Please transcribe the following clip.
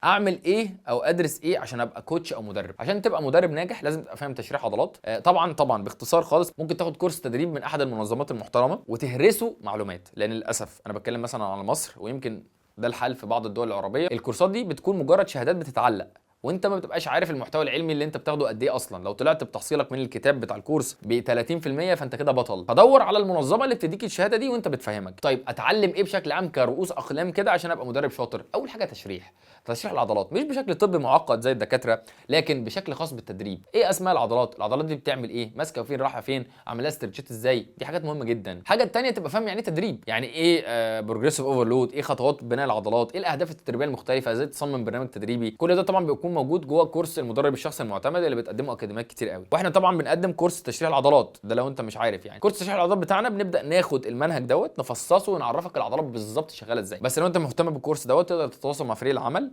اعمل ايه او ادرس ايه عشان ابقى كوتش او مدرب؟ عشان تبقى مدرب ناجح لازم تبقى فاهم تشريح عضلات. طبعا باختصار خالص ممكن تاخد كورس تدريب من احد المنظمات المحترمه وتهرسه معلومات، لان للاسف انا بتكلم مثلا على مصر ويمكن ده الحال في بعض الدول العربيه، الكورسات دي بتكون مجرد شهادات بتتعلق وانت ما بتبقاش عارف المحتوى العلمي اللي انت بتاخده قد ايه اصلا. لو طلعت بتحصيلك من الكتاب بتاع الكورس ب 30% فانت كده بطل. فدور على المنظمه اللي بتديك الشهاده دي وانت بتفهمك. طيب اتعلم ايه بشكل عام كرؤوس اقلام كده عشان ابقى مدرب شاطر؟ اول حاجه تشريح العضلات، مش بشكل طبي معقد زي الدكاتره، لكن بشكل خاص بالتدريب. ايه اسماء العضلات دي بتعمل ايه، ماسكه فين، رايحه فين، عاملها استرتشات ازاي، دي حاجات مهمه جدا. الحاجه الثانيه تبقى فاهم يعني ايه تدريب، يعني ايه بروجريسيف اوفرلود، ايه خطوات بناء العضلات، ايه الاهداف التدريبيه المختلفه، ازاي تصمم برنامج تدريبي. كل ده طبعا بيكون موجود جوه كورس المدرب الشخصي المعتمد اللي بتقدمه اكاديميات كتير قوي. واحنا طبعا بنقدم كورس تشريح العضلات ده لو انت مش عارف. يعني كورس تشريح العضلات بتاعنا بنبدا ناخد المنهج دوت نفصصه ونعرفك العضلات بالظبط شغاله ازاي. بس لو انت مهتم بالكورس دوت تقدر تتواصل مع فريق العمل